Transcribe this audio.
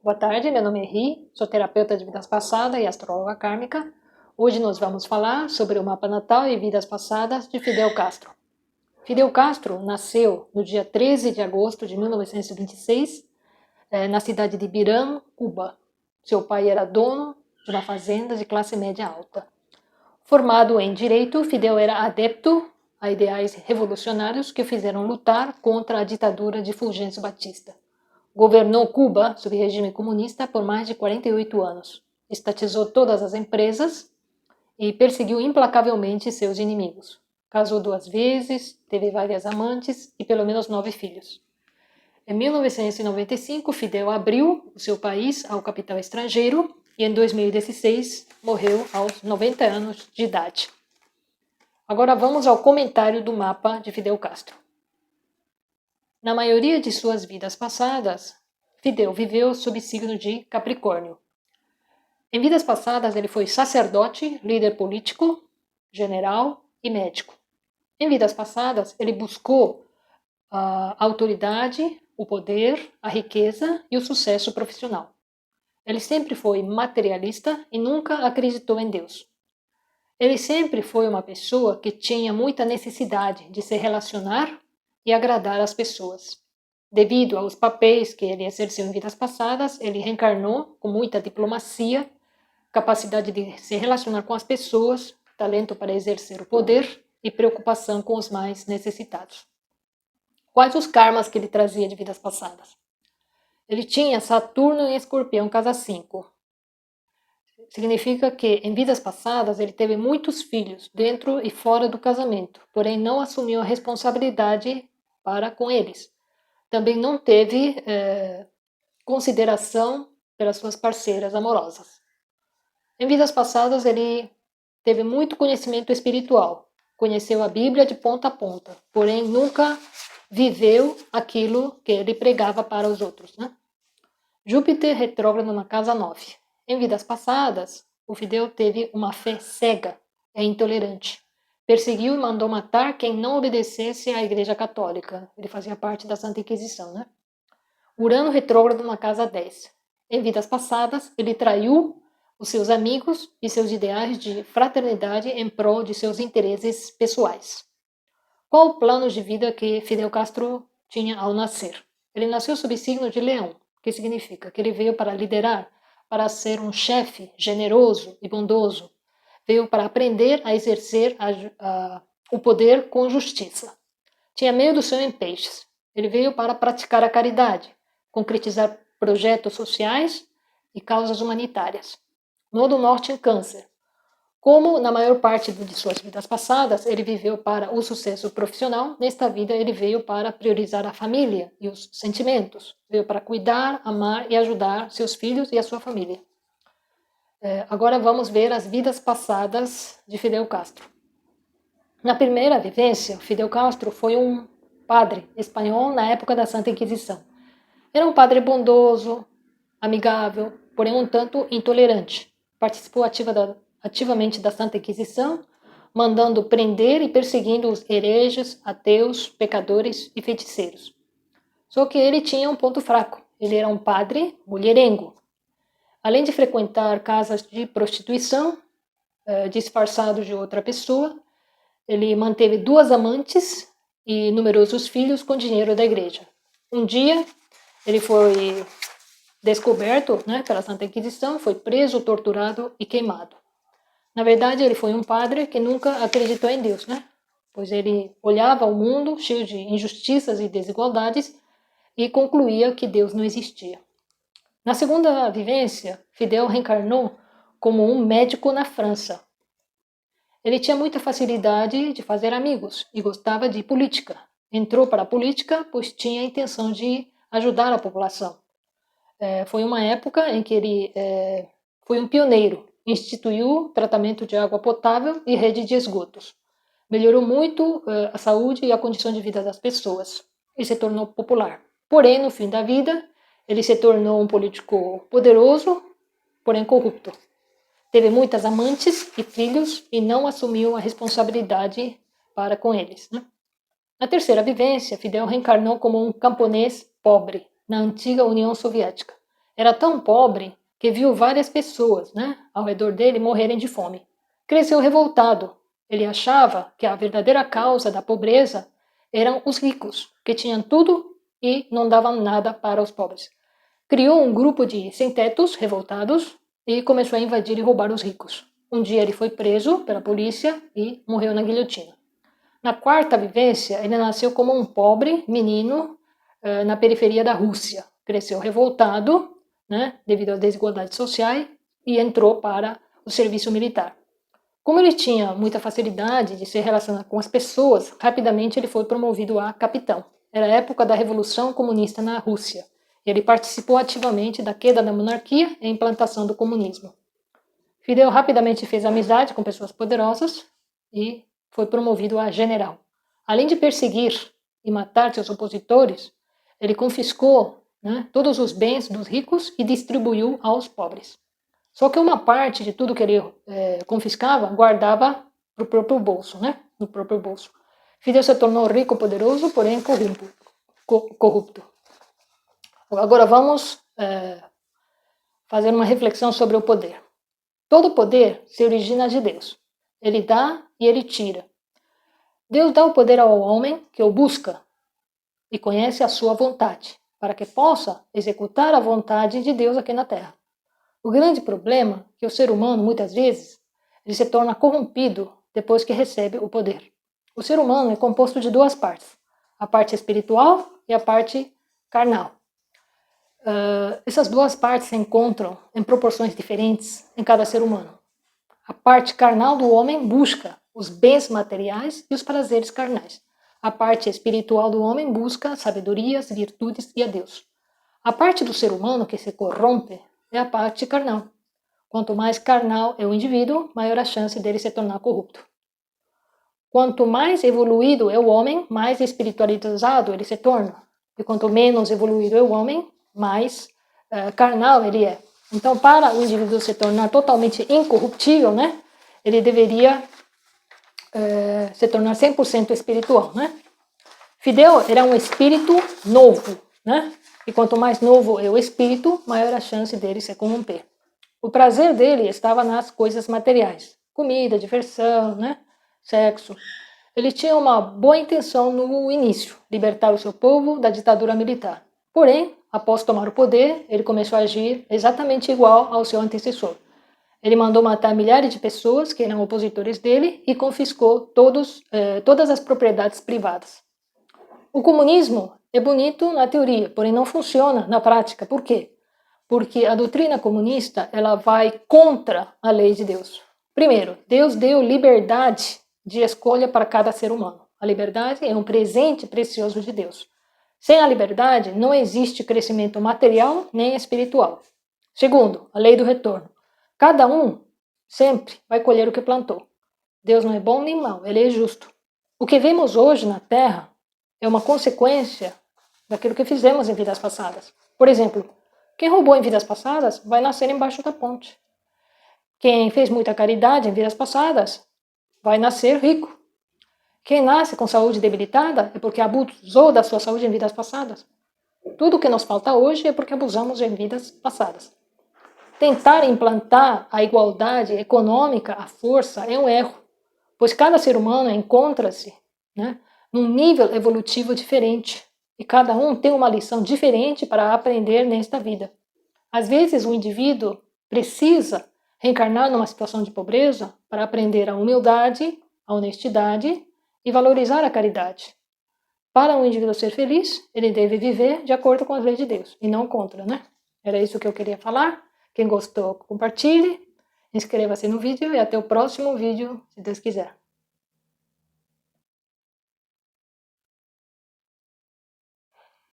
Boa tarde, meu nome é Ri, sou terapeuta de vidas passadas e astróloga kármica. Hoje nós vamos falar sobre o mapa natal e vidas passadas de Fidel Castro. Fidel Castro nasceu no dia 13 de agosto de 1926, na cidade de Birán, Cuba. Seu pai era dono de uma fazenda de classe média alta. Formado em Direito, Fidel era adepto a ideais revolucionários que o fizeram lutar contra a ditadura de Fulgêncio Batista. Governou Cuba, sob regime comunista, por mais de 48 anos. Estatizou todas as empresas e perseguiu implacavelmente seus inimigos. Casou 2 vezes, teve várias amantes e pelo menos 9 filhos. Em 1995, Fidel abriu o seu país ao capital estrangeiro e em 2016 morreu aos 90 anos de idade. Agora vamos ao comentário do mapa de Fidel Castro. Na maioria de suas vidas passadas, Fidel viveu sob signo de Capricórnio. Em vidas passadas, ele foi sacerdote, líder político, general e médico. Em vidas passadas, ele buscou a autoridade, o poder, a riqueza e o sucesso profissional. Ele sempre foi materialista e nunca acreditou em Deus. Ele sempre foi uma pessoa que tinha muita necessidade de se relacionar e agradar as pessoas. Devido aos papéis que ele exerceu em vidas passadas, ele reencarnou com muita diplomacia, capacidade de se relacionar com as pessoas, talento para exercer o poder e preocupação com os mais necessitados. Quais os karmas que ele trazia de vidas passadas? Ele tinha Saturno em Escorpião, casa 5. Significa que em vidas passadas ele teve muitos filhos dentro e fora do casamento, porém não assumiu a responsabilidade para com eles. Também não teve consideração pelas suas parceiras amorosas. Em vidas passadas ele teve muito conhecimento espiritual, conheceu a Bíblia de ponta a ponta, porém nunca viveu aquilo que ele pregava para os outros, né? Júpiter retrógrado na casa 9. Em vidas passadas, o Fidel teve uma fé cega e intolerante. Perseguiu e mandou matar quem não obedecesse à Igreja Católica. Ele fazia parte da Santa Inquisição, né? Urano retrógrado na casa 10. Em vidas passadas, ele traiu os seus amigos e seus ideais de fraternidade em prol de seus interesses pessoais. Qual o plano de vida que Fidel Castro tinha ao nascer? Ele nasceu sob signo de Leão, que significa que ele veio para liderar, para ser um chefe generoso e bondoso. Veio para aprender a exercer o poder com justiça. Tinha meio do céu em peixes. Ele veio para praticar a caridade, concretizar projetos sociais e causas humanitárias. Nodo Norte em Câncer. Como na maior parte de suas vidas passadas, ele viveu para o sucesso profissional, nesta vida ele veio para priorizar a família e os sentimentos. Veio para cuidar, amar e ajudar seus filhos e a sua família. Agora vamos ver as vidas passadas de Fidel Castro. Na primeira vivência, Fidel Castro foi um padre espanhol na época da Santa Inquisição. Era um padre bondoso, amigável, porém um tanto intolerante. Participou ativamente da Santa Inquisição, mandando prender e perseguindo os hereges, ateus, pecadores e feiticeiros. Só que ele tinha um ponto fraco. Ele era um padre mulherengo. Além de frequentar casas de prostituição, disfarçado de outra pessoa, ele manteve 2 amantes e numerosos filhos com dinheiro da igreja. Um dia, ele foi descoberto, pela Santa Inquisição, foi preso, torturado e queimado. Na verdade, ele foi um padre que nunca acreditou em Deus, pois ele olhava o mundo cheio de injustiças e desigualdades e concluía que Deus não existia. Na segunda vivência, Fidel reencarnou como um médico na França. Ele tinha muita facilidade de fazer amigos e gostava de política. Entrou para a política pois tinha a intenção de ajudar a população. Foi uma época em que ele foi um pioneiro. Instituiu tratamento de água potável e rede de esgotos. Melhorou muito a saúde e a condição de vida das pessoas e se tornou popular. Porém, no fim da vida, ele se tornou um político poderoso, porém corrupto. Teve muitas amantes e filhos e não assumiu a responsabilidade para com eles. Na terceira vivência, Fidel reencarnou como um camponês pobre na antiga União Soviética. Era tão pobre que viu várias pessoas, né, ao redor dele morrerem de fome. Cresceu revoltado. Ele achava que a verdadeira causa da pobreza eram os ricos, que tinham tudo e não davam nada para os pobres. Criou um grupo de sem-tetos revoltados e começou a invadir e roubar os ricos. Um dia ele foi preso pela polícia e morreu na guilhotina. Na quarta vivência, ele nasceu como um pobre menino na periferia da Rússia. Cresceu revoltado, né, devido às desigualdades sociais, e entrou para o serviço militar. Como ele tinha muita facilidade de se relacionar com as pessoas, rapidamente ele foi promovido a capitão. Era a época da Revolução Comunista na Rússia. Ele participou ativamente da queda da monarquia e implantação do comunismo. Fidel rapidamente fez amizade com pessoas poderosas e foi promovido a general. Além de perseguir e matar seus opositores, ele confiscou, né, todos os bens dos ricos e distribuiu aos pobres. Só que uma parte de tudo que ele confiscava, guardava para o próprio bolso, né? No próprio bolso. Fidel se tornou rico, poderoso, porém corrupto. Agora vamos fazer uma reflexão sobre o poder. Todo poder se origina de Deus. Ele dá e ele tira. Deus dá o poder ao homem que o busca e conhece a sua vontade, para que possa executar a vontade de Deus aqui na terra. O grande problema é que o ser humano, muitas vezes, ele se torna corrompido depois que recebe o poder. O ser humano é composto de duas partes, a parte espiritual e a parte carnal. Essas duas partes se encontram em proporções diferentes em cada ser humano. A parte carnal do homem busca os bens materiais e os prazeres carnais. A parte espiritual do homem busca a sabedoria, as virtudes e a Deus. A parte do ser humano que se corrompe é a parte carnal. Quanto mais carnal é o indivíduo, maior a chance dele se tornar corrupto. Quanto mais evoluído é o homem, mais espiritualizado ele se torna. E quanto menos evoluído é o homem, mais carnal ele é. Então, para o indivíduo se tornar totalmente incorruptível, né, ele deveria se tornar 100% espiritual, né? Fidel era um espírito novo, né? E quanto mais novo é o espírito, maior a chance dele se corromper. O prazer dele estava nas coisas materiais. Comida, diversão, né? Sexo. Ele tinha uma boa intenção no início, libertar o seu povo da ditadura militar. Porém, após tomar o poder, ele começou a agir exatamente igual ao seu antecessor. Ele mandou matar milhares de pessoas que eram opositores dele e confiscou todas as propriedades privadas. O comunismo é bonito na teoria, porém não funciona na prática. Por quê? Porque a doutrina comunista ela vai contra a lei de Deus. Primeiro, Deus deu liberdade de escolha para cada ser humano. A liberdade é um presente precioso de Deus. Sem a liberdade, não existe crescimento material nem espiritual. Segundo, a lei do retorno. Cada um sempre vai colher o que plantou. Deus não é bom nem mau, ele é justo. O que vemos hoje na Terra é uma consequência daquilo que fizemos em vidas passadas. Por exemplo, quem roubou em vidas passadas vai nascer embaixo da ponte. Quem fez muita caridade em vidas passadas vai nascer rico. Quem nasce com saúde debilitada é porque abusou da sua saúde em vidas passadas. Tudo o que nos falta hoje é porque abusamos em vidas passadas. Tentar implantar a igualdade econômica à força é um erro, pois cada ser humano encontra-se, né, num nível evolutivo diferente e cada um tem uma lição diferente para aprender nesta vida. Às vezes o indivíduo precisa reencarnar numa situação de pobreza para aprender a humildade, a honestidade e valorizar a caridade. Para um indivíduo ser feliz, ele deve viver de acordo com as leis de Deus e não contra, né? Era isso que eu queria falar. Quem gostou, compartilhe, inscreva-se no vídeo e até o próximo vídeo, se Deus quiser.